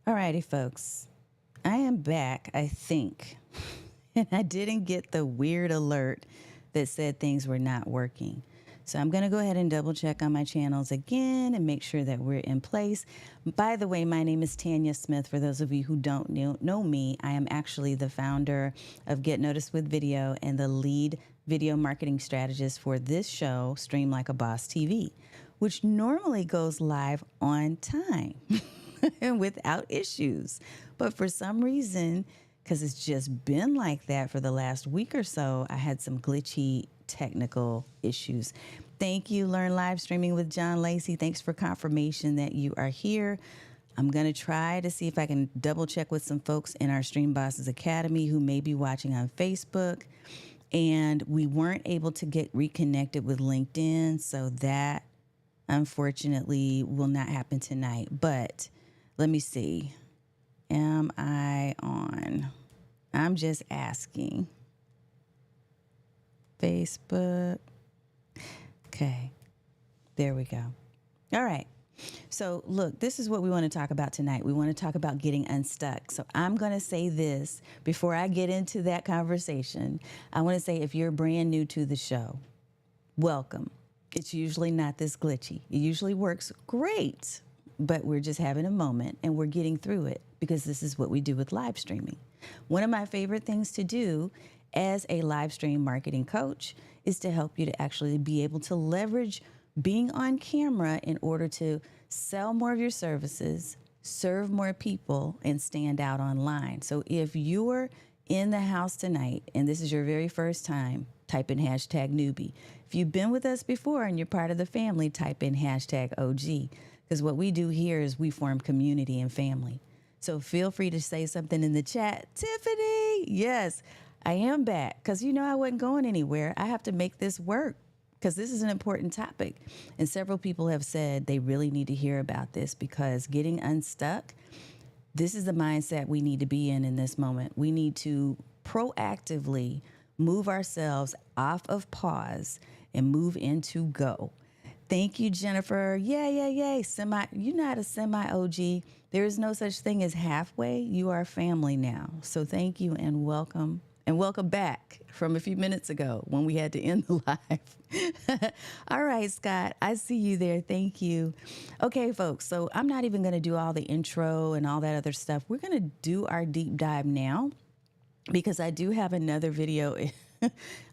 Alrighty, folks. I am back, I think. And I didn't get the weird alert that said things were not working. So I'm going to go ahead and double check on my channels again and make sure that we're in place. By the way, my name is Tanya Smith. For those of you who don't know me, I am actually the founder of Get Noticed with Video and the lead video marketing strategist for this show, Stream Like a Boss TV, which normally goes live on time and without issues. But for some reason, because it's just been like that for the last week or so, I had some glitchy technical issues. Thank you, Learn Live Streaming with John Lacey. Thanks for confirmation that you are here. I'm going to try to see if I can double check with some folks in our Stream Bosses Academy who may be watching on Facebook. And we weren't able to get reconnected with LinkedIn, so that unfortunately will not happen tonight. But let me see. Am I on? I'm just asking. Facebook. Okay. There we go. All right. So look, this is what we want to talk about tonight. We want to talk about getting unstuck. So I'm going to say this before I get into that conversation. I want to say if you're brand new to the show, welcome. It's usually not this glitchy. It usually works great, but we're just having a moment and we're getting through it because this is what we do with live streaming. One of my favorite things to do as a live stream marketing coach is to help you to actually be able to leverage being on camera in order to sell more of your services, serve more people, and stand out online. So if you're in the house tonight and this is your very first time, type in hashtag newbie. If you've been with us before and you're part of the family, type in hashtag OG. Because what we do here is we form community and family. So feel free to say something in the chat. Tiffany, yes, I am back because you know I wasn't going anywhere. I have to make this work because this is an important topic. And several people have said they really need to hear about this because getting unstuck, this is the mindset we need to be in this moment. We need to proactively move ourselves off of pause and move into go. Thank you, Jennifer. Yay. You're not a semi-OG. There is no such thing as halfway. You are family now. So thank you and welcome. And welcome back from a few minutes ago when we had to end the live. All right, Scott, I see you there. Thank you. Okay, folks, so I'm not even going to do all the intro and all that other stuff. We're going to do our deep dive now because I do have another video.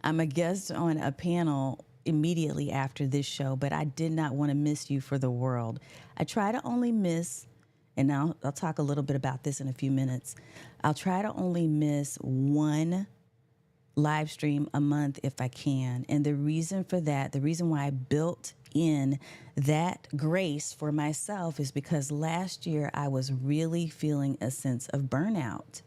I'm a guest on a panel immediately after this show, but I did not want to miss you for the world. I try to only miss, and now I'll talk a little bit about this in a few minutes. I'll try to only miss one live stream a month if I can. And the reason for that, the reason why I built in that grace for myself is because last year I was really feeling a sense of burnout.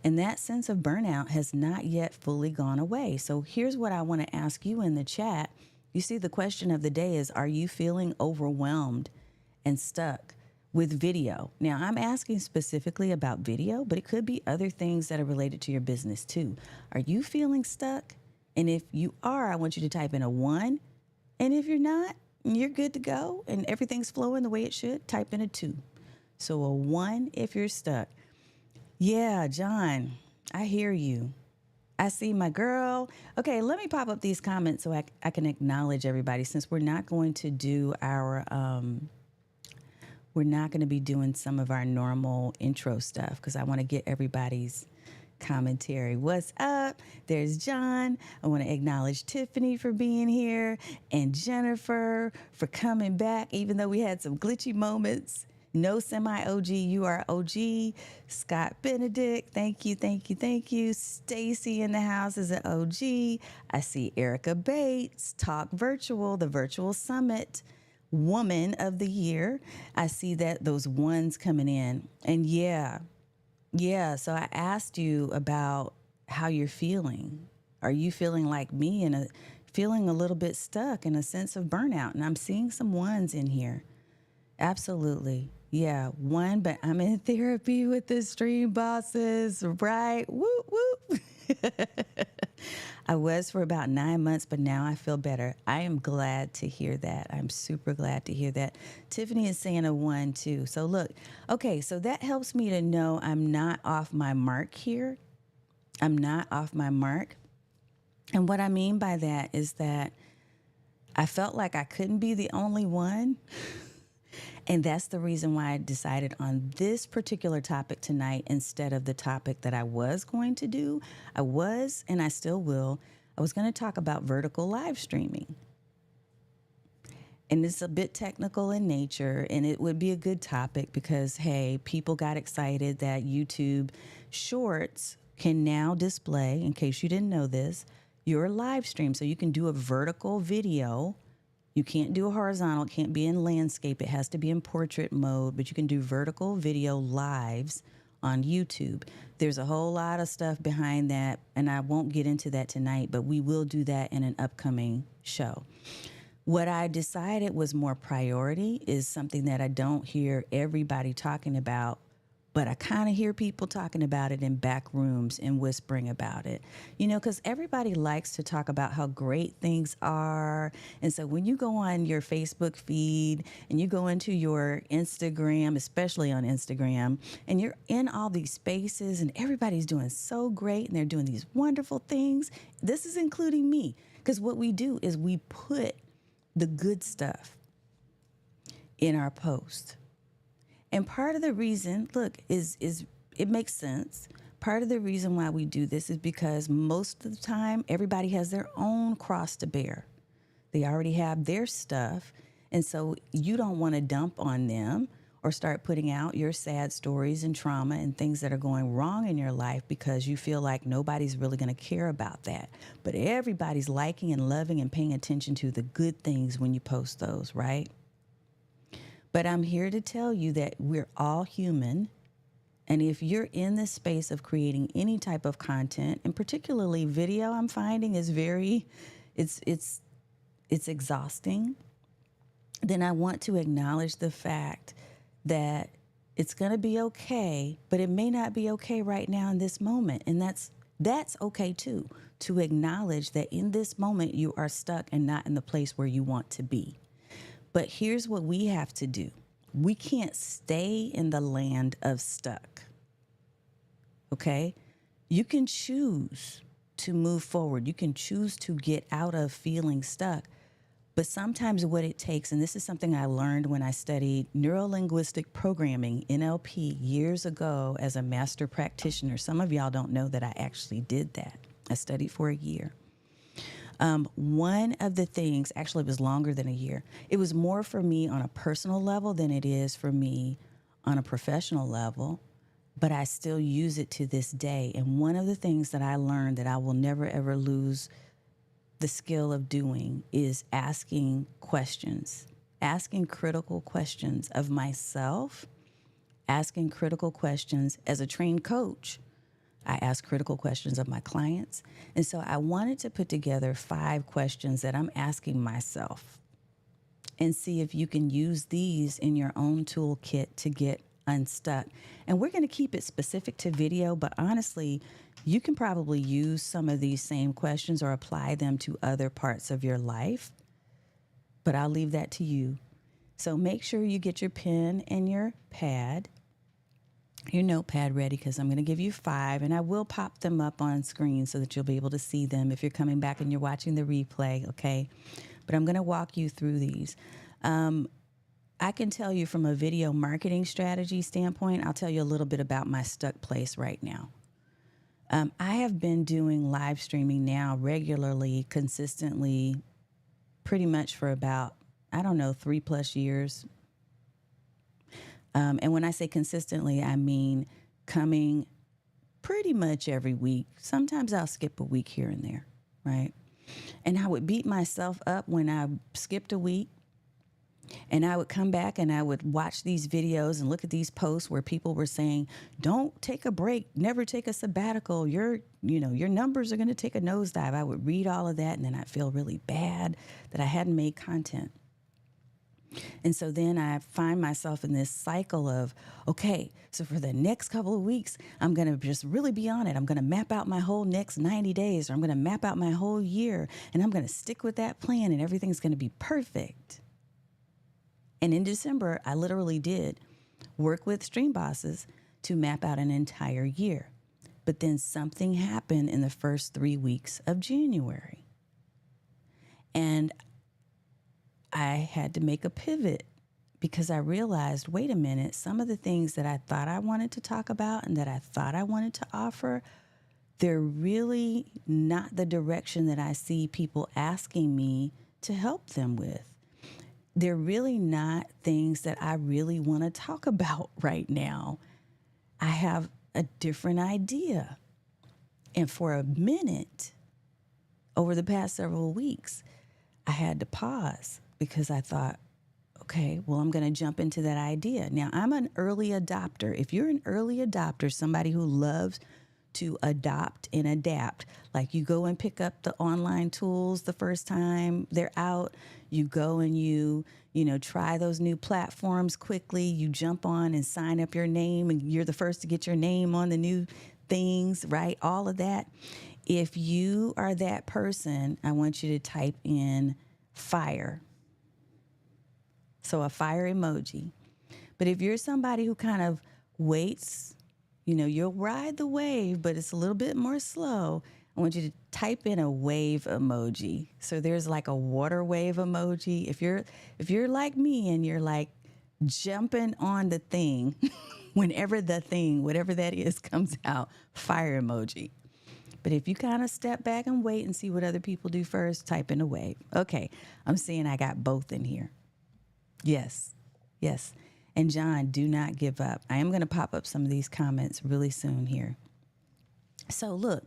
And that sense of burnout has not yet fully gone away. So here's what I want to ask you in the chat. You see, the question of the day is, are you feeling overwhelmed and stuck with video? Now, I'm asking specifically about video, but it could be other things that are related to your business too. Are you feeling stuck? And if you are, I want you to type in a 1. And if you're not, you're good to go and everything's flowing the way it should, type in a 2. So a 1 if you're stuck. Yeah, John, I hear you. I see my girl. Okay, let me pop up these comments so I can acknowledge everybody since we're not going to do our, we're not going to be doing some of our normal intro stuff because I want to get everybody's commentary. What's up? There's John. I want to acknowledge Tiffany for being here and Jennifer for coming back, even though we had some glitchy moments. No semi-OG, you are OG. Scott Benedict, thank you. Stacy in the house is an OG. I see Erica Bates, Talk Virtual, the Virtual Summit Woman of the Year. I see that those ones coming in. And yeah, so I asked you about how you're feeling. Are you feeling like me and feeling a little bit stuck in a sense of burnout? And I'm seeing some ones in here. Absolutely. Yeah, 1, but I'm in therapy with the stream bosses, right? Whoop, whoop. I was for about 9 months, but now I feel better. I am glad to hear that. I'm super glad to hear that. Tiffany is saying a 1 too. So look, okay, so that helps me to know I'm not off my mark here. I'm not off my mark. And what I mean by that is that I felt like I couldn't be the only one. And that's the reason why I decided on this particular topic tonight instead of the topic that I was going to do. I was, and I still will, I was going to talk about vertical live streaming. And it's a bit technical in nature, and it would be a good topic because, hey, people got excited that YouTube Shorts can now display, in case you didn't know this, your live stream. So you can do a vertical video. You can't do a horizontal. It can't be in landscape. It has to be in portrait mode, but you can do vertical video lives on YouTube. There's a whole lot of stuff behind that, and I won't get into that tonight, but we will do that in an upcoming show. What I decided was more priority is something that I don't hear everybody talking about, but I kind of hear people talking about it in back rooms and whispering about it, you know, because everybody likes to talk about how great things are. And so when you go on your Facebook feed and you go into your Instagram, especially on Instagram, and you're in all these spaces and everybody's doing so great and they're doing these wonderful things, this is including me, because what we do is we put the good stuff in our post. And part of the reason, look, is it makes sense. Part of the reason why we do this is because most of the time, everybody has their own cross to bear. They already have their stuff. And so you don't want to dump on them or start putting out your sad stories and trauma and things that are going wrong in your life because you feel like nobody's really going to care about that. But everybody's liking and loving and paying attention to the good things when you post those, right? But I'm here to tell you that we're all human. And if you're in the space of creating any type of content, and particularly video, I'm finding is it's exhausting, then I want to acknowledge the fact that it's going to be okay, but it may not be okay right now in this moment. And that's okay too, to acknowledge that in this moment you are stuck and not in the place where you want to be. But here's what we have to do. We can't stay in the land of stuck. Okay? You can choose to move forward. You can choose to get out of feeling stuck. But sometimes what it takes, and this is something I learned when I studied neuro-linguistic programming, NLP, years ago as a master practitioner. Some of y'all don't know that I actually did that. I studied for a year. One of the things, actually it was longer than a year, it was more for me on a personal level than it is for me on a professional level, but I still use it to this day. And one of the things that I learned that I will never, ever lose the skill of doing is asking questions, asking critical questions of myself, asking critical questions as a trained coach. I ask critical questions of my clients. And so I wanted to put together 5 questions that I'm asking myself and see if you can use these in your own toolkit to get unstuck. And we're going to keep it specific to video, but honestly, you can probably use some of these same questions or apply them to other parts of your life, but I'll leave that to you. So make sure you get your pen and your pad, your notepad ready, because I'm going to give you 5, and I will pop them up on screen so that you'll be able to see them if you're coming back and you're watching the replay, okay? But I'm going to walk you through these. I can tell you from a video marketing strategy standpoint, I'll tell you a little bit about my stuck place right now. I have been doing live streaming now regularly, consistently, pretty much for about, 3+ years. And when I say consistently, I mean coming pretty much every week. Sometimes I'll skip a week here and there, right? And I would beat myself up when I skipped a week. And I would come back and I would watch these videos and look at these posts where people were saying, don't take a break, never take a sabbatical. Your numbers are going to take a nosedive. I would read all of that and then I'd feel really bad that I hadn't made content. And so then I find myself in this cycle of, okay, so for the next couple of weeks, I'm going to just really be on it. I'm going to map out my whole next 90 days, or I'm going to map out my whole year, and I'm going to stick with that plan, and everything's going to be perfect. And in December, I literally did work with stream bosses to map out an entire year. But then something happened in the first 3 weeks of January. And I had to make a pivot because I realized, wait a minute, some of the things that I thought I wanted to talk about and that I thought I wanted to offer, they're really not the direction that I see people asking me to help them with. They're really not things that I really want to talk about right now. I have a different idea. And for a minute, over the past several weeks, I had to pause because I thought, okay, well, I'm going to jump into that idea. Now, I'm an early adopter. If you're an early adopter, somebody who loves to adopt and adapt, like you go and pick up the online tools the first time they're out, you go and you try those new platforms quickly, you jump on and sign up your name, and you're the first to get your name on the new things, right? All of that. If you are that person, I want you to type in fire. So a fire emoji. But if you're somebody who kind of waits, you'll ride the wave, but it's a little bit more slow, I want you to type in a wave emoji. So there's like a water wave emoji. If you're like me and you're like jumping on the thing, whenever the thing, whatever that is, comes out, fire emoji. But if you kind of step back and wait and see what other people do first, type in a wave. Okay, I'm seeing I got both in here. Yes. And John, do not give up. I am going to pop up some of these comments really soon here. So look,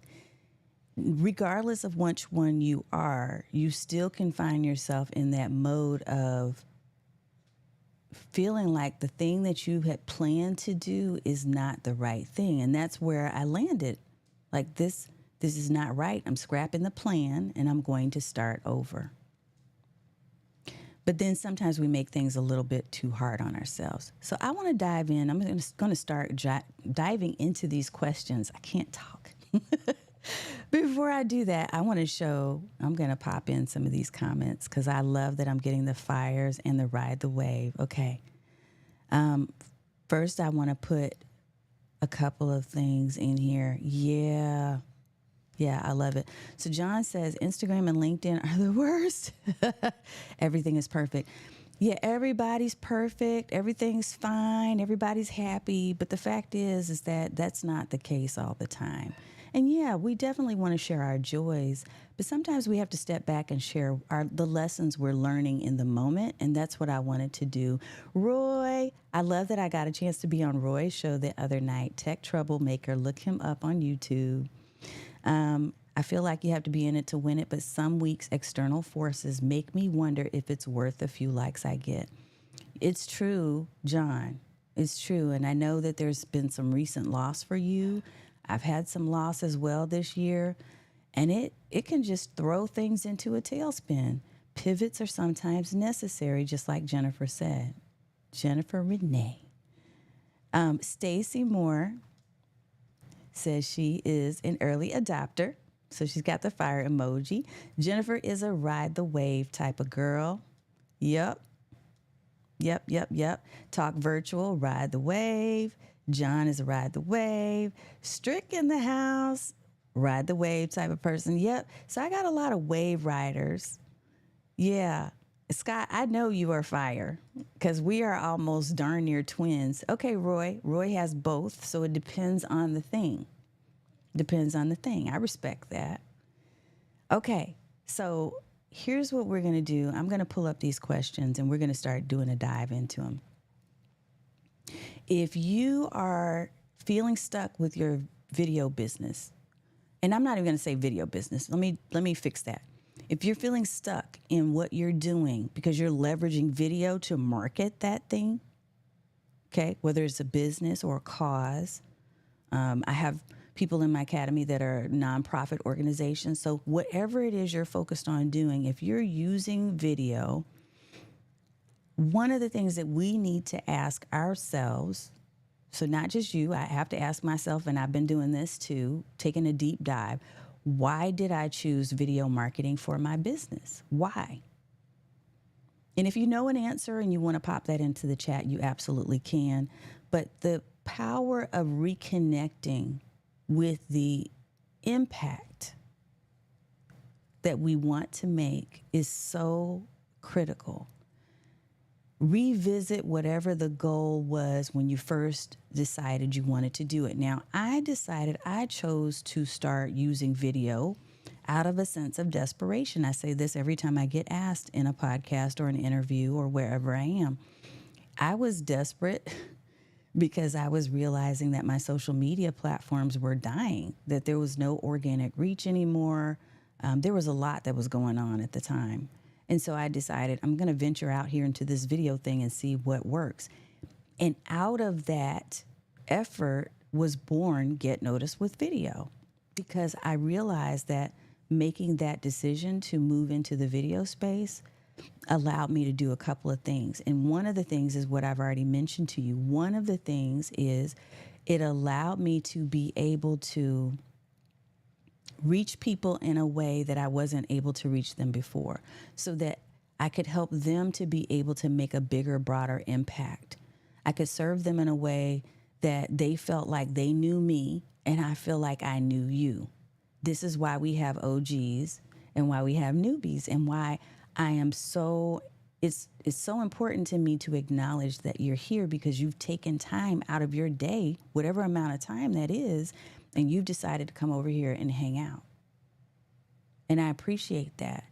regardless of which one you are, you still can find yourself in that mode of feeling like the thing that you had planned to do is not the right thing. And that's where I landed. Like this is not right. I'm scrapping the plan and I'm going to start over. But then sometimes we make things a little bit too hard on ourselves. So I want to dive in. I'm going to start diving into these questions. I can't talk. Before I do that, I'm going to pop in some of these comments because I love that I'm getting the fires and the ride the wave. Okay. First, I want to put a couple of things in here. Yeah, I love it. So John says Instagram and LinkedIn are the worst. Everything is perfect. Yeah, everybody's perfect. Everything's fine. Everybody's happy. But the fact is that that's not the case all the time. And yeah, we definitely want to share our joys, but sometimes we have to step back and share the lessons we're learning in the moment. And that's what I wanted to do. Roy, I love that I got a chance to be on Roy's show the other night. Tech Troublemaker. Look him up on YouTube. I feel like you have to be in it to win it, but some weeks external forces make me wonder if it's worth a few likes I get. It's true, John. It's true. And I know that there's been some recent loss for you. I've had some loss as well this year, and it can just throw things into a tailspin. Pivots are sometimes necessary, just like Jennifer said. Jennifer Renee. Stacy Moore says she is an early adopter. So she's got the fire emoji. Jennifer is a ride the wave type of girl. Yep. Talk virtual, ride the wave. John is a ride the wave. Strick in the house, ride the wave type of person. Yep. So I got a lot of wave riders. Yeah. Scott, I know you are fire because we are almost darn near twins. Okay, Roy. Roy has both, so it depends on the thing. I respect that. Okay, so here's what we're going to do. I'm going to pull up these questions and we're going to start doing a dive into them. If you are feeling stuck with your video business, and I'm not even going to say video business. Let me fix that. If you're feeling stuck in what you're doing because you're leveraging video to market that thing, okay, whether it's a business or a cause, I have people in my academy that are nonprofit organizations. So whatever it is you're focused on doing, if you're using video, one of the things that we need to ask ourselves, so not just you, I have to ask myself, and I've been doing this too, taking a deep dive. Why did I choose video marketing for my business? Why? And if you know an answer and you want to pop that into the chat, you absolutely can. But the power of reconnecting with the impact that we want to make is so critical. Revisit whatever the goal was when you first decided you wanted to do it. Now, I chose to start using video out of a sense of desperation. I say this every time I get asked in a podcast or an interview or wherever I am. I was desperate because I was realizing that my social media platforms were dying, that there was no organic reach anymore. There was a lot that was going on at the time. And so I decided I'm going to venture out here into this video thing and see what works. And out of that effort was born Get Noticed with Video, because I realized that making that decision to move into the video space allowed me to do a couple of things. And one of the things is what I've already mentioned to you. One of the things is it allowed me to be able to reach people in a way that I wasn't able to reach them before, so that I could help them to be able to make a bigger, broader impact. I could serve them in a way that they felt like they knew me and I feel like I knew you. This is why we have OGs and why we have newbies, and why I am so, it's so important to me to acknowledge that you're here because you've taken time out of your day, whatever amount of time that is, and you've decided to come over here and hang out. And I appreciate that.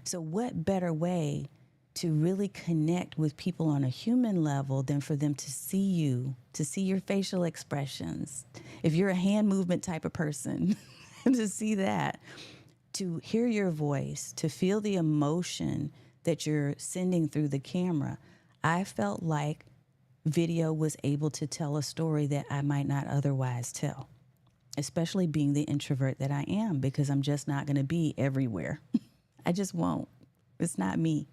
So what better way to really connect with people on a human level than for them to see you, to see your facial expressions. If you're a hand movement type of person, to see that, to hear your voice, to feel the emotion that you're sending through the camera. I felt like video was able to tell a story that I might not otherwise tell, especially being the introvert that I am, because I'm just not going to be everywhere. I just won't. It's not me.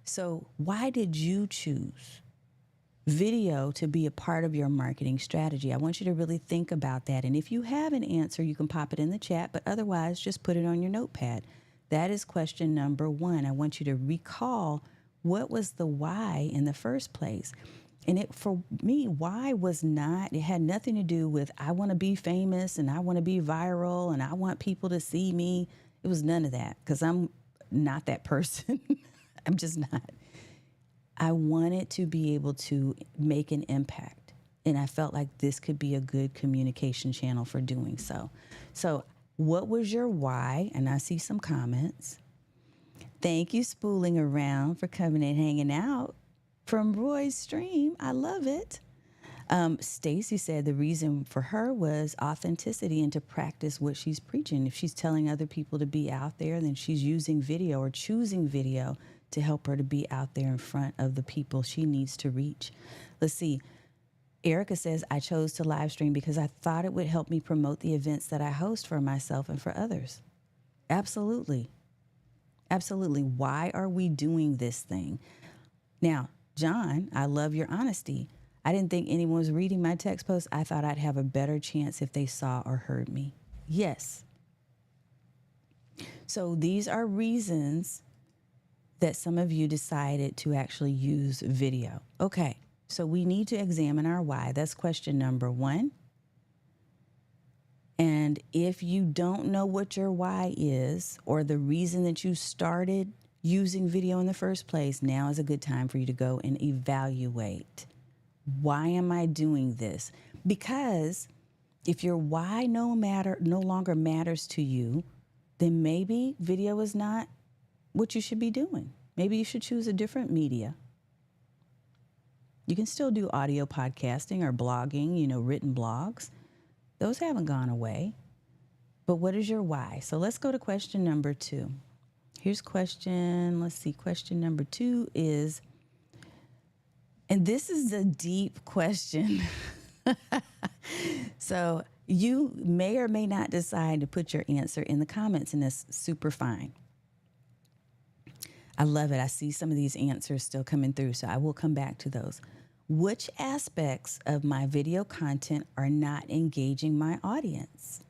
So why did you choose video to be a part of your marketing strategy? I want you to really think about that. And if you have an answer, you can pop it in the chat, but otherwise just put it on your notepad. That is question number one. I want you to recall what was the why in the first place. And for me, why was not, it had nothing to do with I want to be famous and I want to be viral and I want people to see me. It was none of that, because I'm not that person. I'm just not. I wanted to be able to make an impact, and I felt like this could be a good communication channel for doing so. So what was your why? And I see some comments. Thank you, Spooling Around, for coming and hanging out from Roy's stream. I love it. Stacy said the reason for her was authenticity and to practice what she's preaching. If she's telling other people to be out there, then she's using video or choosing video to help her to be out there in front of the people she needs to reach. Let's see. Erica says, I chose to live stream because I thought it would help me promote the events that I host for myself and for others. Absolutely. Absolutely. Why are we doing this thing? Now, John, I love your honesty. I didn't think anyone was reading my text post. I thought I'd have a better chance if they saw or heard me. Yes. So these are reasons that some of you decided to actually use video. Okay, so we need to examine our why. That's question number one. And if you don't know what your why is, or the reason that you started using video in the first place, now is a good time for you to go and evaluate. Why am I doing this? Because if your why no longer matters to you, then maybe video is not what you should be doing. Maybe you should choose a different media. You can still do audio podcasting or blogging, written blogs. Those haven't gone away. But what is your why? So let's go to question number two. Here's question number two is, and this is a deep question. So you may or may not decide to put your answer in the comments, and that's super fine. I love it. I see some of these answers still coming through, so I will come back to those. Which aspects of my video content are not engaging my audience?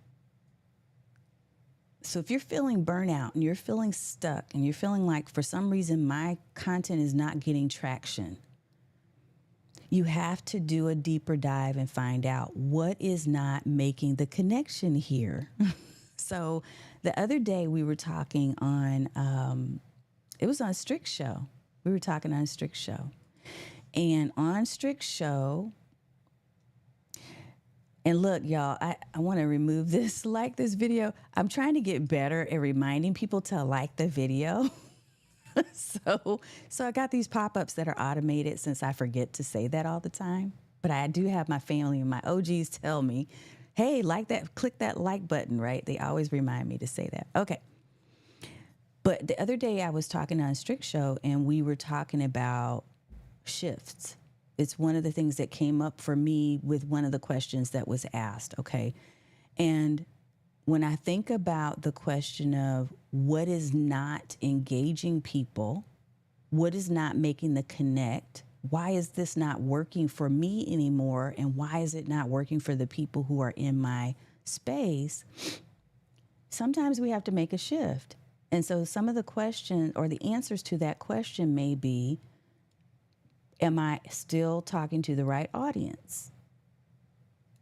So if you're feeling burnout and you're feeling stuck and you're feeling like for some reason my content is not getting traction, you have to do a deeper dive and find out what is not making the connection here. So the other day we were talking on, it was on Strict Show. We were talking on Strict Show. And on Strict Show, and look, y'all, I want to remove this, like this video. I'm trying to get better at reminding people to like the video. So I got these pop-ups that are automated since I forget to say that all the time. But I do have my family and my OGs tell me, hey, like that, click that like button, right? They always remind me to say that. Okay. But the other day I was talking on Strict Show and we were talking about shifts. It's one of the things that came up for me with one of the questions that was asked. Okay. And when I think about the question of what is not engaging people, what is not making the connect, why is this not working for me anymore? And why is it not working for the people who are in my space? Sometimes we have to make a shift. And so some of the questions or the answers to that question may be, am I still talking to the right audience?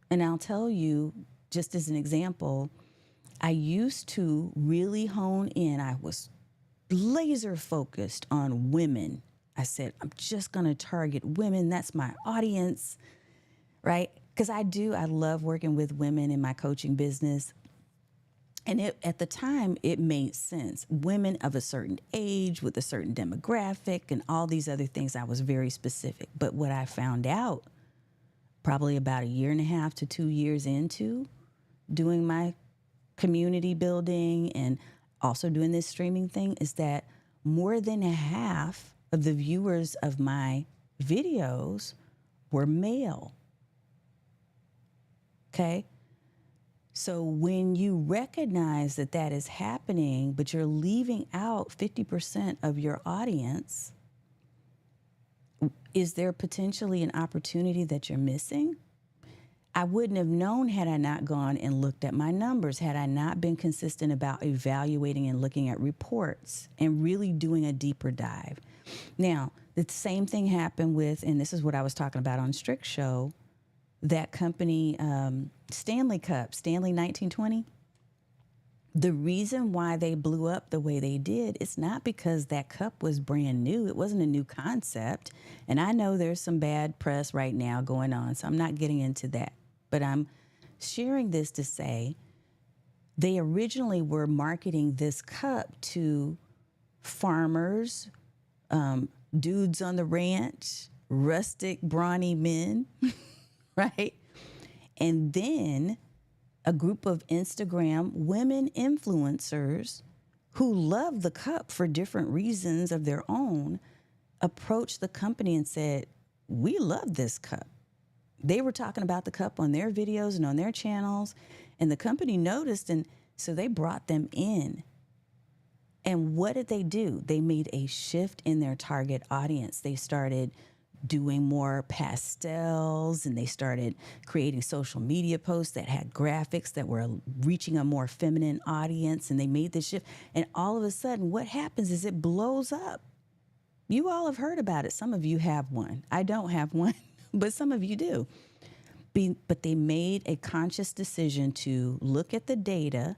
And I'll tell you, just as an example, I used to really hone in. I was laser focused on women. I said, I'm just going to target women. That's my audience, right? Because I love working with women in my coaching business. And at the time, it made sense. Women of a certain age with a certain demographic and all these other things, I was very specific. But what I found out probably about 1.5 to 2 years into doing my community building and also doing this streaming thing is that more than half of the viewers of my videos were male. Okay? So when you recognize that that is happening, but you're leaving out 50% of your audience, is there potentially an opportunity that you're missing? I wouldn't have known had I not gone and looked at my numbers, had I not been consistent about evaluating and looking at reports and really doing a deeper dive. Now, the same thing happened with, and this is what I was talking about on Strict Show, that company, Stanley Cup, Stanley 1920. The reason why they blew up the way they did is not because that cup was brand new. It wasn't a new concept. And I know there's some bad press right now going on, so I'm not getting into that. But I'm sharing this to say they originally were marketing this cup to farmers, dudes on the ranch, rustic, brawny men, right? And then a group of Instagram women influencers who love the cup for different reasons of their own approached the company and said, we love this cup. They were talking about the cup on their videos and on their channels, and the company noticed, and so they brought them in. And what did they do? They made a shift in their target audience. They started doing more pastels, and they started creating social media posts that had graphics that were reaching a more feminine audience, and they made this shift. And all of a sudden, what happens is it blows up. You all have heard about it. Some of you have one. I don't have one, but some of you do. But they made a conscious decision to look at the data,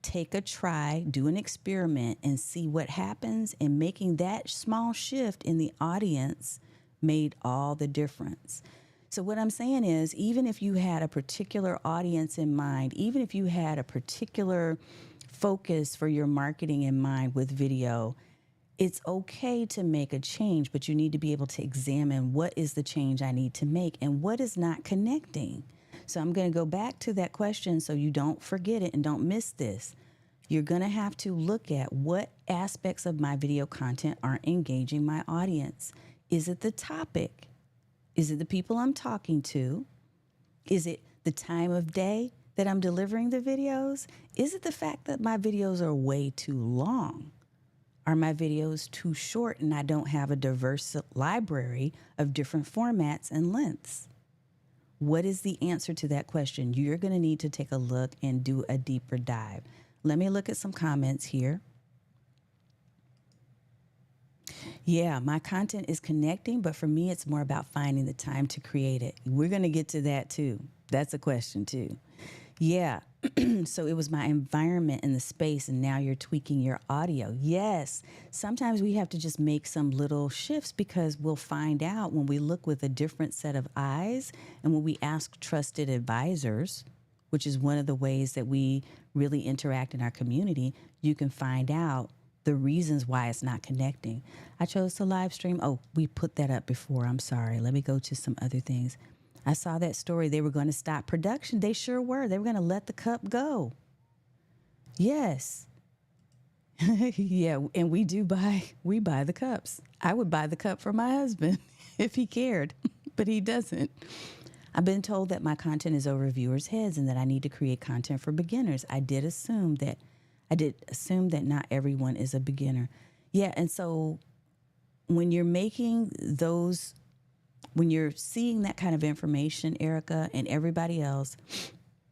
take a try, do an experiment, and see what happens. And making that small shift in the audience made all the difference. So what I'm saying is, even if you had a particular audience in mind, even if you had a particular focus for your marketing in mind with video, it's okay to make a change, but you need to be able to examine what is the change I need to make and what is not connecting. So I'm going to go back to that question so you don't forget it and don't miss this. You're going to have to look at what aspects of my video content aren't engaging my audience. Is it the topic? Is it the people I'm talking to? Is it the time of day that I'm delivering the videos? Is it the fact that my videos are way too long? Are my videos too short and I don't have a diverse library of different formats and lengths? What is the answer to that question? You're going to need to take a look and do a deeper dive. Let me look at some comments here. Yeah, my content is connecting, but for me, it's more about finding the time to create it. We're going to get to that too. That's a question too. Yeah. So it was my environment and the space, and now you're tweaking your audio. Yes. Sometimes we have to just make some little shifts because we'll find out when we look with a different set of eyes and when we ask trusted advisors, which is one of the ways that we really interact in our community, you can find out the reasons why it's not connecting. I chose to live stream. Oh, we put that up before. I'm sorry. Let me go to some other things. I saw that story. They were going to stop production. They sure were. They were going to let the cup go. Yes. Yeah. And we buy the cups. I would buy the cup for my husband if he cared, but he doesn't. I've been told that my content is over viewers' heads and that I need to create content for beginners. I did assume that not everyone is a beginner. Yeah. And so when you're when you're seeing that kind of information, Erica and everybody else,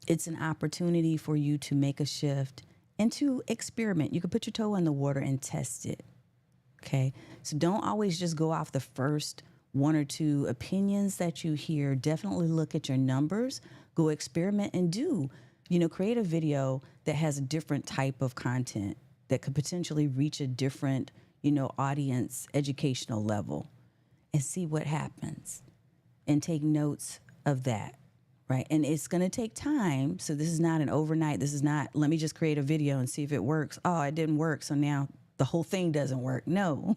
it's an opportunity for you to make a shift and to experiment. You can put your toe in the water and test it. Okay. So don't always just go off the first one or two opinions that you hear. Definitely look at your numbers, go experiment and create a video that has a different type of content that could potentially reach a different, audience educational level, and see what happens and take notes of that, right? And it's going to take time. So this is not an overnight. This is not, let me just create a video and see if it works. Oh, it didn't work. So now the whole thing doesn't work. No.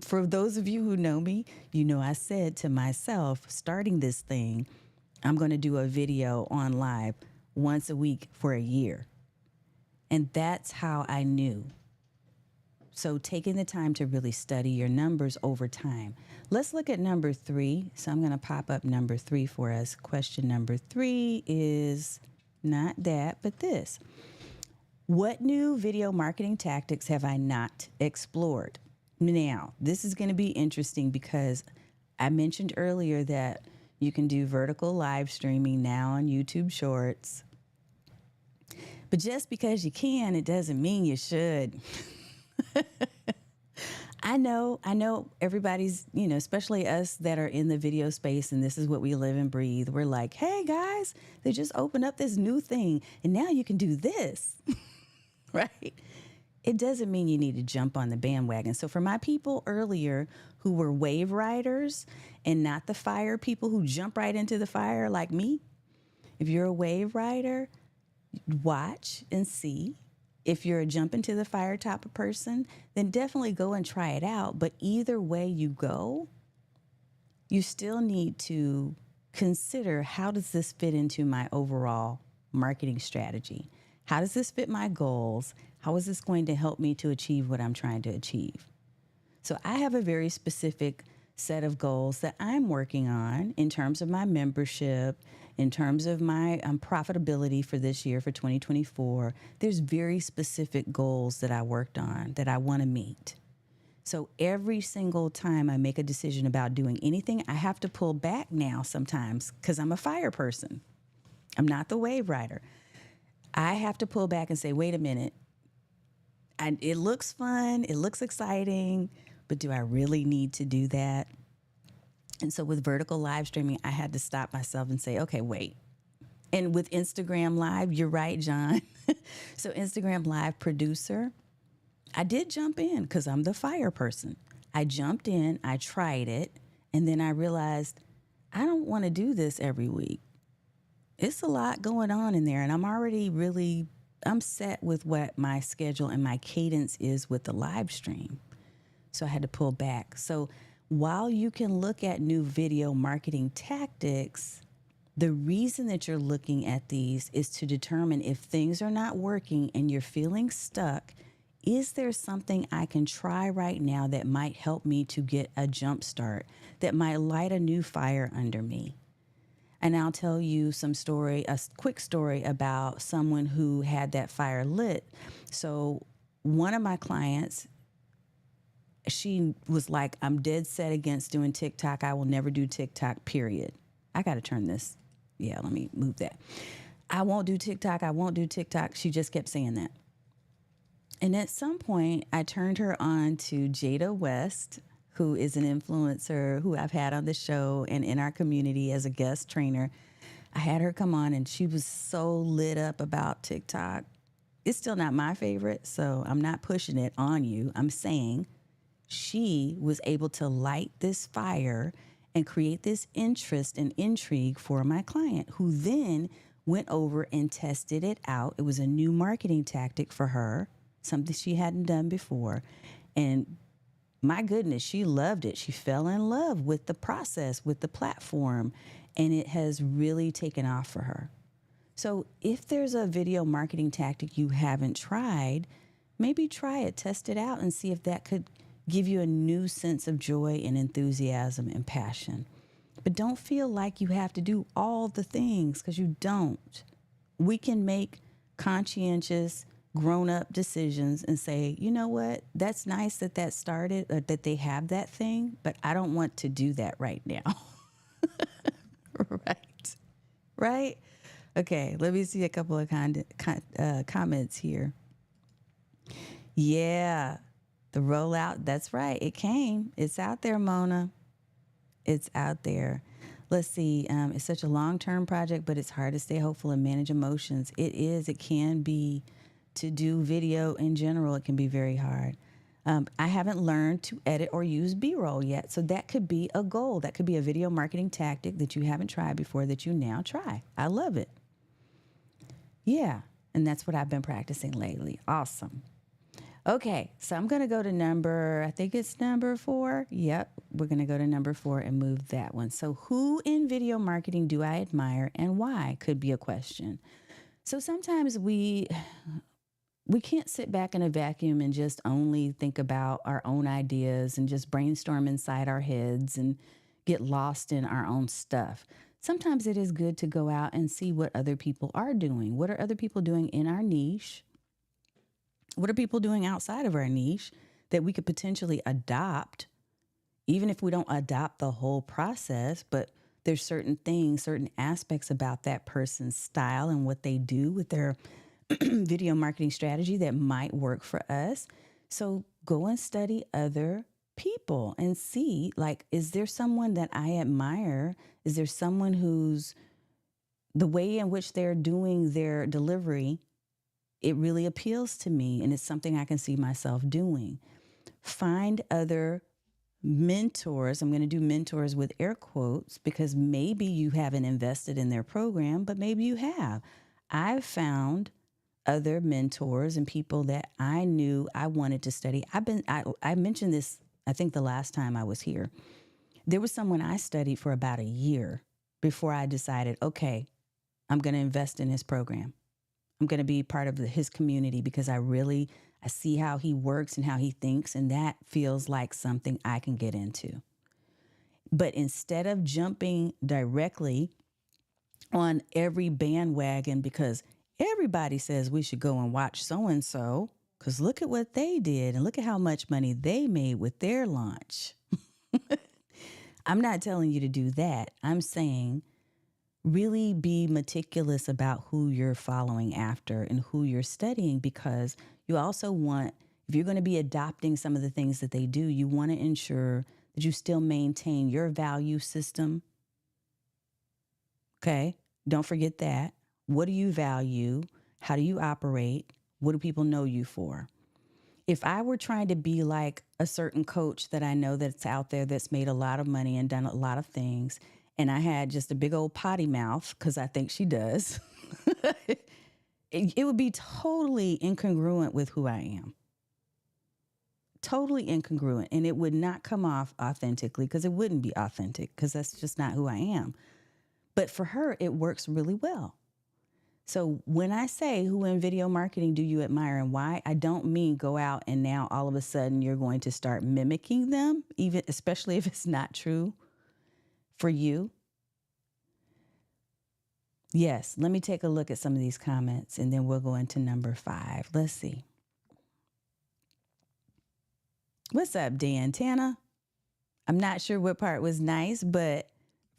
For those of you who know me, I said to myself, starting this thing, I'm going to do a video on live once a week for a year. And that's how I knew. So taking the time to really study your numbers over time. Let's look at number 3. So I'm going to pop up number 3 for us. Question number 3 is not that, but this. What new video marketing tactics have I not explored? Now, this is going to be interesting because I mentioned earlier that you can do vertical live streaming now on YouTube Shorts. But just because you can, it doesn't mean you should. I know everybody's, especially us that are in the video space and this is what we live and breathe. We're like, hey guys, they just opened up this new thing and now you can do this, right? It doesn't mean you need to jump on the bandwagon. So for my people earlier who were wave riders and not the fire people who jump right into the fire like me, if you're a wave rider, watch and see. If you're a jump into the fire type of person, then definitely go and try it out. But either way you go, you still need to consider, how does this fit into my overall marketing strategy? How does this fit my goals? How is this going to help me to achieve what I'm trying to achieve? So I have a very specific set of goals that I'm working on in terms of my membership, in terms of my profitability for this year, for 2024. There's very specific goals that I worked on that I want to meet. So every single time I make a decision about doing anything, I have to pull back now sometimes because I'm a fire person. I'm not the wave rider. I have to pull back and say, wait a minute. It looks fun. It looks exciting. But do I really need to do that? And so with vertical live streaming, I had to stop myself and say, okay, wait. And with Instagram Live, you're right, John. So Instagram Live producer, I did jump in because I'm the fire person. I jumped in, I tried it, and then I realized I don't want to do this every week. It's a lot going on in there, and I'm set with what my schedule and my cadence is with the live stream. So I had to pull back. So while you can look at new video marketing tactics, the reason that you're looking at these is to determine if things are not working and you're feeling stuck. Is there something I can try right now that might help me to get a jump start, that might light a new fire under me? And I'll tell you a quick story about someone who had that fire lit. So one of my clients, she was like, I'm dead set against doing TikTok. I will never do TikTok, period. I got to turn this. Yeah, let me move that. I won't do TikTok. I won't do TikTok. She just kept saying that. And at some point, I turned her on to Jada West, who is an influencer who I've had on the show and in our community as a guest trainer. I had her come on and she was so lit up about TikTok. It's still not my favorite, so I'm not pushing it on you. I'm saying she was able to light this fire and create this interest and intrigue for my client, who then went over and tested it out. It was a new marketing tactic for her, something she hadn't done before. And my goodness, she loved it. She fell in love with the process, with the platform, and it has really taken off for her. So if there's a video marketing tactic you haven't tried, maybe try it, test it out, and see if that could give you a new sense of joy and enthusiasm and passion. But don't feel like you have to do all the things, because you don't. We can make conscientious, grown-up decisions and say, you know what, that's nice that that started, or that they have that thing, but I don't want to do that right now. Right? Right? Okay, let me see a couple of comments here. Yeah, the rollout, that's right. It came. It's out there, Mona. It's out there. Let's see. It's such a long-term project, but it's hard to stay hopeful and manage emotions. It is. It can be. To do video in general, it can be very hard. I haven't learned to edit or use B-roll yet, so that could be a goal. That could be a video marketing tactic that you haven't tried before that you now try. I love it. Yeah, and that's what I've been practicing lately. Awesome. Okay, so I'm going to go to I think it's number 4. Yep, we're going to go to number 4 and move that one. So who in video marketing do I admire and why could be a question. So sometimes we can't sit back in a vacuum and just only think about our own ideas and just brainstorm inside our heads and get lost in our own stuff. Sometimes it is good to go out and see what other people are doing. What are other people doing in our niche? What are people doing outside of our niche that we could potentially adopt, even if we don't adopt the whole process, but there's certain things, certain aspects about that person's style and what they do with their video marketing strategy that might work for us. So go and study other people and see, like, is there someone that I admire? Is there someone who's the way in which they're doing their delivery, it really appeals to me and it's something I can see myself doing. Find other mentors. I'm going to do mentors with air quotes because maybe you haven't invested in their program, but maybe you have. I've found other mentors and people that I knew I wanted to study. I mentioned this, I think the last time I was here. There was someone I studied for about a year before I decided, okay, I'm going to invest in his program. I'm going to be part of his community because I see how he works and how he thinks, and that feels like something I can get into. But instead of jumping directly on every bandwagon because everybody says we should go and watch so-and-so because look at what they did and look at how much money they made with their launch. I'm not telling you to do that. I'm saying really be meticulous about who you're following after and who you're studying, because you also want, if you're going to be adopting some of the things that they do, you want to ensure that you still maintain your value system. Okay? Don't forget that. What do you value? How do you operate? What do people know you for? If I were trying to be like a certain coach that I know that's out there that's made a lot of money and done a lot of things, and I had just a big old potty mouth, because I think she does, it would be totally incongruent with who I am. Totally incongruent. And it would not come off authentically, because it wouldn't be authentic, because that's just not who I am. But for her, it works really well. So when I say who in video marketing do you admire and why, I don't mean go out and now all of a sudden you're going to start mimicking them, even especially if it's not true for you. Yes, let me take a look at some of these comments and then we'll go into number 5. Let's see. What's up, Dan? Tana? I'm not sure what part was nice, but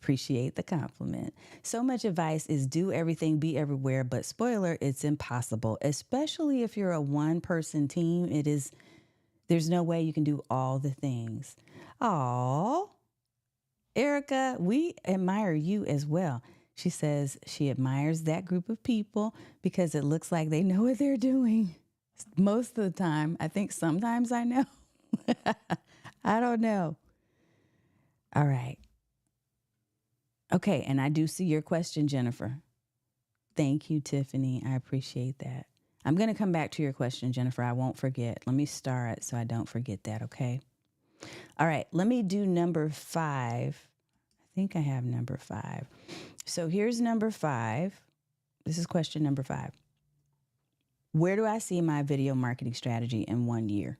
appreciate the compliment. So much advice is do everything, be everywhere, but spoiler, it's impossible, especially if you're a one-person team. There's no way you can do all the things. Oh, Erica, we admire you as well. She says she admires that group of people because it looks like they know what they're doing. Most of the time, I think sometimes I know. I don't know. All right. Okay. And I do see your question, Jennifer. Thank you, Tiffany. I appreciate that. I'm going to come back to your question, Jennifer. I won't forget. Let me start so I don't forget that. Okay. All right. Let me do number 5. I think I have number 5. So here's number 5. This is question number 5. Where do I see my video marketing strategy in 1 year?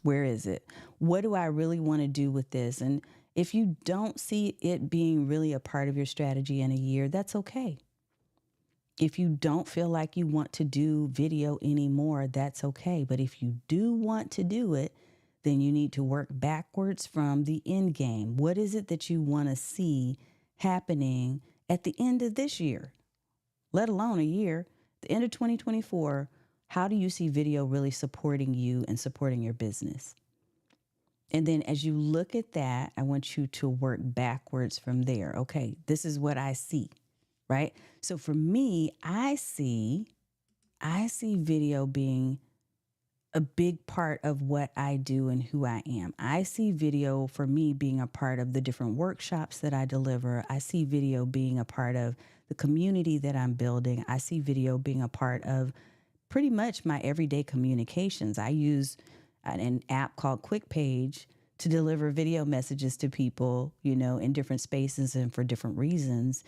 Where is it? What do I really want to do with this? And if you don't see it being really a part of your strategy in a year, that's okay. If you don't feel like you want to do video anymore, that's okay. But if you do want to do it, then you need to work backwards from the end game. What is it that you want to see happening at the end of this year, let alone a year, the end of 2024? How do you see video really supporting you and supporting your business? And then as you look at that, I want you to work backwards from there. Okay, this is what I see, right? So for me, I see video being a big part of what I do and who I am. I see video for me being a part of the different workshops that I deliver. I see video being a part of the community that I'm building. I see video being a part of pretty much my everyday communications. I use an app called QuickPage to deliver video messages to people, in different spaces and for different reasons,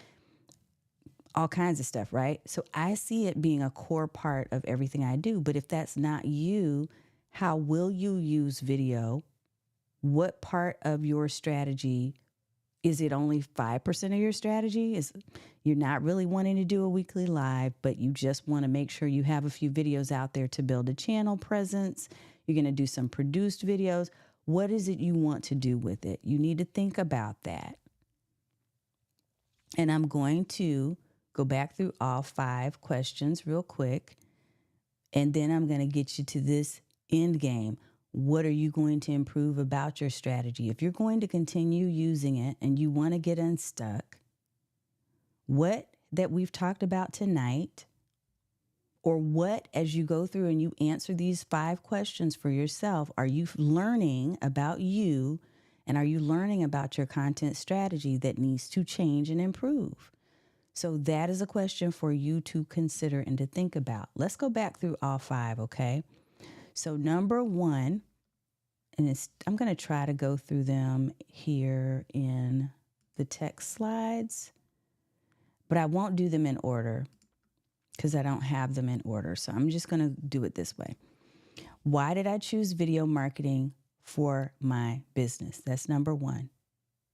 all kinds of stuff, right? So I see it being a core part of everything I do. But if that's not you, how will you use video? What part of your strategy? Is it only 5% of your strategy? You're not really wanting to do a weekly live, but you just want to make sure you have a few videos out there to build a channel presence. You're going to do some produced videos. What is it you want to do with it? You need to think about that. And I'm going to go back through all 5 questions real quick. And then I'm going to get you to this end game. What are you going to improve about your strategy? If you're going to continue using it and you want to get unstuck, what that we've talked about tonight, or what, as you go through and you answer these 5 questions for yourself, are you learning about you, and are you learning about your content strategy that needs to change and improve? So that is a question for you to consider and to think about. Let's go back through all 5, okay? So number 1, and I'm going to try to go through them here in the text slides, but I won't do them in order because I don't have them in order. So I'm just going to do it this way. Why did I choose video marketing for my business? That's number 1.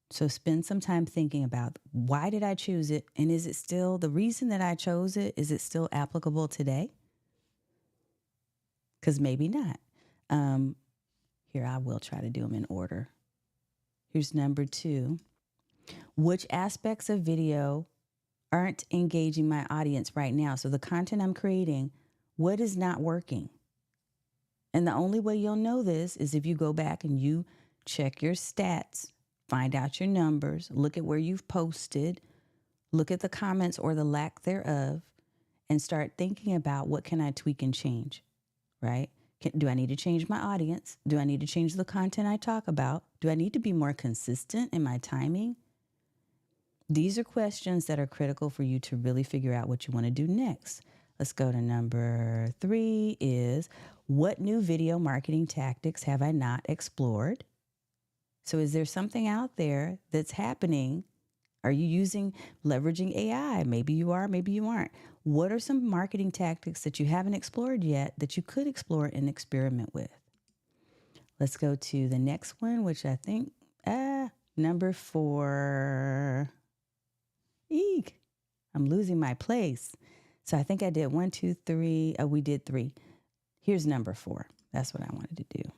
So spend some time thinking about, why did I choose it? And is it still the reason that I chose it? Is it still applicable today? Because maybe not. Here, I will try to do them in order. Here's number 2. Which aspects of video aren't engaging my audience right now? So the content I'm creating, what is not working? And the only way you'll know this is if you go back and you check your stats, find out your numbers, look at where you've posted, look at the comments or the lack thereof, and start thinking about, what can I tweak and change, right? Do I need to change my audience? Do I need to change the content I talk about? Do I need to be more consistent in my timing? These are questions that are critical for you to really figure out what you want to do next. Let's go to number 3 is, what new video marketing tactics have I not explored? So is there something out there that's happening? Are you leveraging AI? Maybe you are, maybe you aren't. What are some marketing tactics that you haven't explored yet that you could explore and experiment with? Let's go to the next one, which I think, number 4. Eek, I'm losing my place. So I think I did 1, 2, 3. Oh, we did 3. Here's number 4. That's what I wanted to do.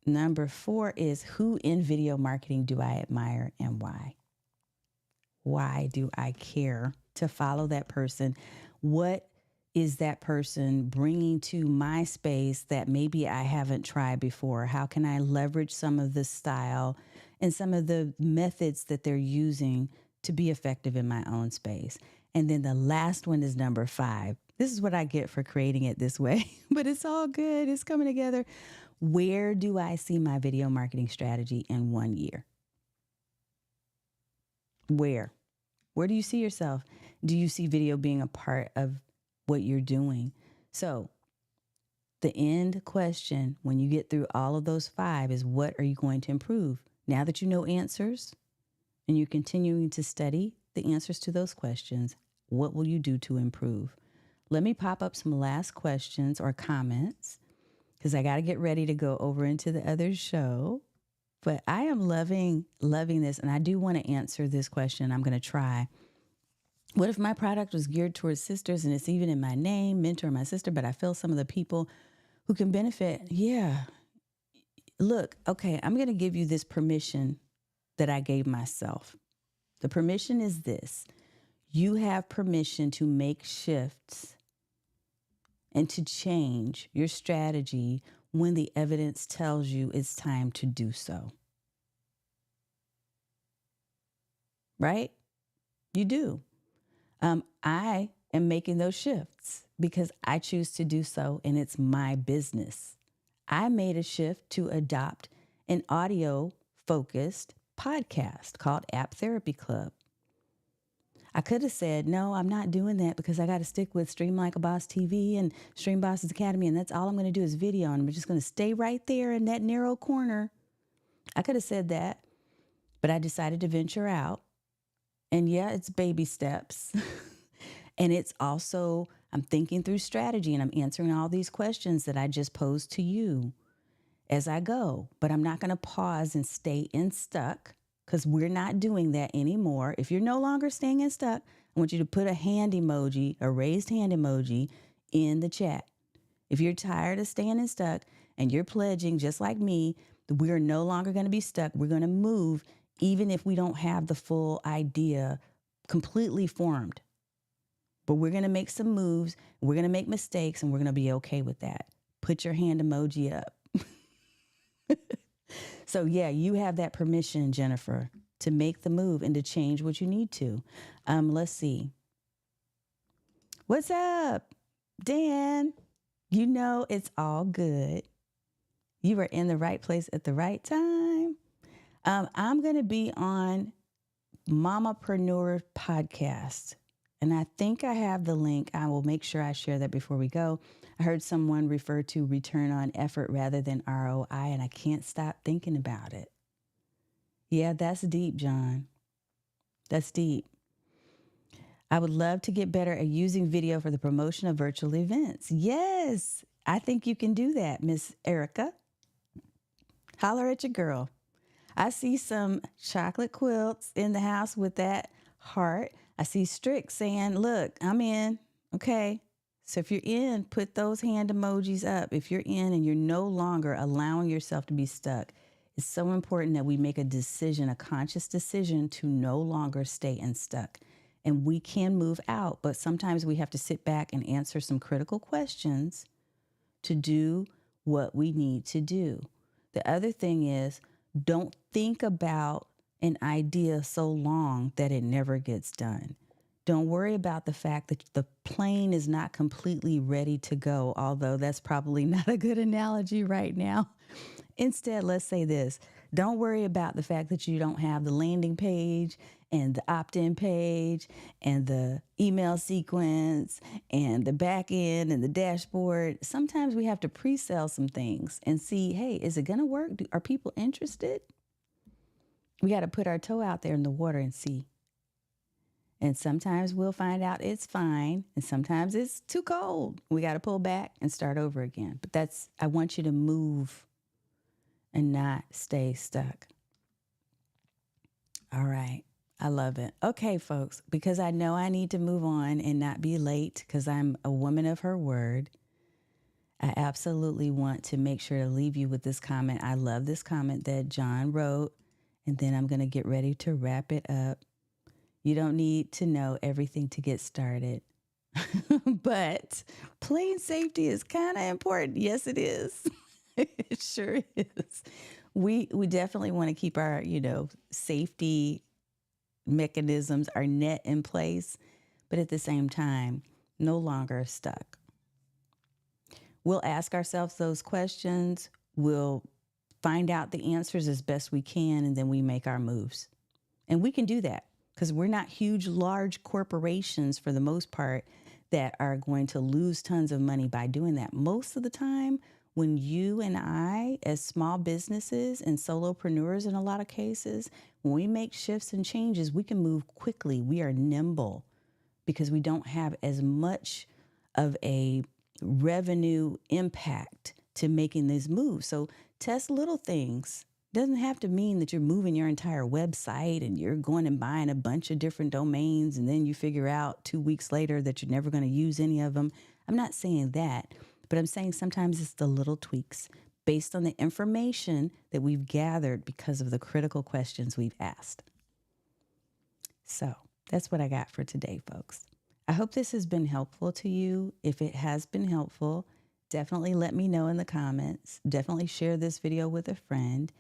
Number 4 is, who in video marketing do I admire and why? Why do I care to follow that person? What is that person bringing to my space that maybe I haven't tried before? How can I leverage some of the style and some of the methods that they're using to be effective in my own space? And then the last one is number 5. This is what I get for creating it this way, but it's all good. It's coming together. Where do I see my video marketing strategy in 1 year? Where? Where do you see yourself? Do you see video being a part of what you're doing? So the end question, when you get through all of those 5, is, what are you going to improve? Now that you know answers and you're continuing to study the answers to those questions, what will you do to improve? Let me pop up some last questions or comments, because I got to get ready to go over into the other show. But I am loving this. And I do want to answer this question. I'm going to try. What if my product was geared towards sisters, and it's even in my name, mentor my sister, but I feel some of the people who can benefit? Yeah. Look, okay, I'm going to give you this permission that I gave myself. The permission is this: you have permission to make shifts and to change your strategy when the evidence tells you it's time to do so. Right? You do. I am making those shifts because I choose to do so, and it's my business. I made a shift to adopt an audio-focused podcast called App Therapy Club. I could have said, no, I'm not doing that because I got to stick with Stream Like a Boss TV and Stream Bosses Academy, and that's all I'm going to do is video, and I'm just going to stay right there in that narrow corner. I could have said that, but I decided to venture out. And yeah, it's baby steps. And it's also, I'm thinking through strategy, and I'm answering all these questions that I just posed to you as I go. But I'm not going to pause and stay in stuck, because we're not doing that anymore. If you're no longer staying in stuck, I want you to put a hand emoji, a raised hand emoji, in the chat. If you're tired of staying in stuck and you're pledging, just like me, that we're no longer going to be stuck, we're going to move, even if we don't have the full idea completely formed. But we're going to make some moves, we're going to make mistakes, and we're going to be okay with that. Put your hand emoji up. So yeah, you have that permission, Jennifer, to make the move and to change what you need to. Let's see. What's up, Dan? You know it's all good. You are in the right place at the right time. I'm going to be on Mamapreneur podcast, and I think I have the link. I will make sure I share that before we go. I heard someone refer to return on effort rather than ROI, and I can't stop thinking about it. Yeah, that's deep, John. That's deep. I would love to get better at using video for the promotion of virtual events. Yes, I think you can do that, Miss Erica. Holler at your girl. I see some chocolate quilts in the house with that heart. I see Strick saying, look, I'm in. Okay. So if you're in, put those hand emojis up. If you're in and you're no longer allowing yourself to be stuck, it's so important that we make a decision, a conscious decision to no longer stay in stuck. And we can move out, but sometimes we have to sit back and answer some critical questions to do what we need to do. The other thing is, don't think about an idea so long that it never gets done. Don't worry about the fact that the plane is not completely ready to go, although that's probably not a good analogy right now. Instead, let's say this. Don't worry about the fact that you don't have the landing page and the opt-in page and the email sequence and the back end and the dashboard. Sometimes we have to pre-sell some things and see, hey, is it going to work? Are people interested? We got to put our toe out there in the water and see. And sometimes we'll find out it's fine, and sometimes it's too cold. We got to pull back and start over again. But I want you to move and not stay stuck. All right. I love it. Okay, folks, because I know I need to move on and not be late because I'm a woman of her word. I absolutely want to make sure to leave you with this comment. I love this comment that John wrote, and then I'm going to get ready to wrap it up. You don't need to know everything to get started, but playing safety is kind of important. Yes, it is. It sure is. We definitely want to keep our, safety mechanisms, our net in place, but at the same time, no longer stuck. We'll ask ourselves those questions. We'll find out the answers as best we can, and then we make our moves. And we can do that because we're not huge, large corporations for the most part that are going to lose tons of money by doing that. Most of the time, when you and I, as small businesses and solopreneurs in a lot of cases, when we make shifts and changes, we can move quickly. We are nimble because we don't have as much of a revenue impact to making these moves. So test little things. Doesn't have to mean that you're moving your entire website and you're going and buying a bunch of different domains and then you figure out 2 weeks later that you're never going to use any of them. I'm not saying that, but I'm saying sometimes it's the little tweaks based on the information that we've gathered because of the critical questions we've asked. So that's what I got for today, folks. I hope this has been helpful to you. If it has been helpful, definitely let me know in the comments. Definitely share this video with a friend.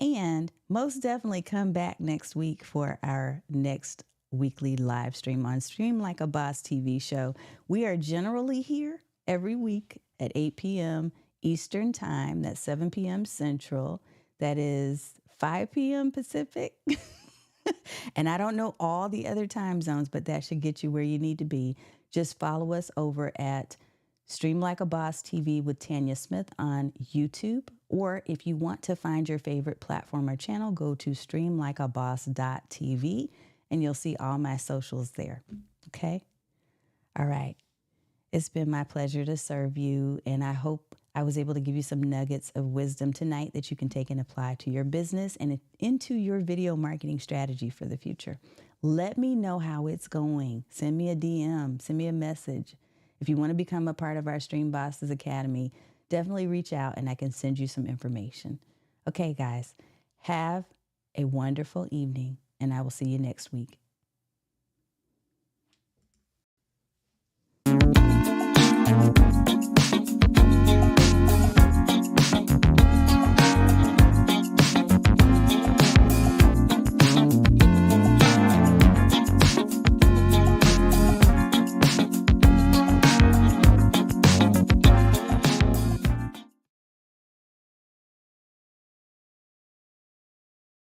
And most definitely come back next week for our next weekly live stream on Stream Like a Boss TV show. We are generally here every week at 8 p.m. Eastern Time. That's 7 p.m. Central. That is 5 p.m. Pacific. And I don't know all the other time zones, but that should get you where you need to be. Just follow us over at Stream Like a Boss TV with Tanya Smith on YouTube. Or if you want to find your favorite platform or channel, go to streamlikeaboss.tv and you'll see all my socials there. Okay? All right. It's been my pleasure to serve you, and I hope I was able to give you some nuggets of wisdom tonight that you can take and apply to your business and into your video marketing strategy for the future. Let me know how it's going. Send me a DM, send me a message. If you want to become a part of our Stream Bosses Academy, definitely reach out and I can send you some information. Okay, guys, have a wonderful evening, and I will see you next week.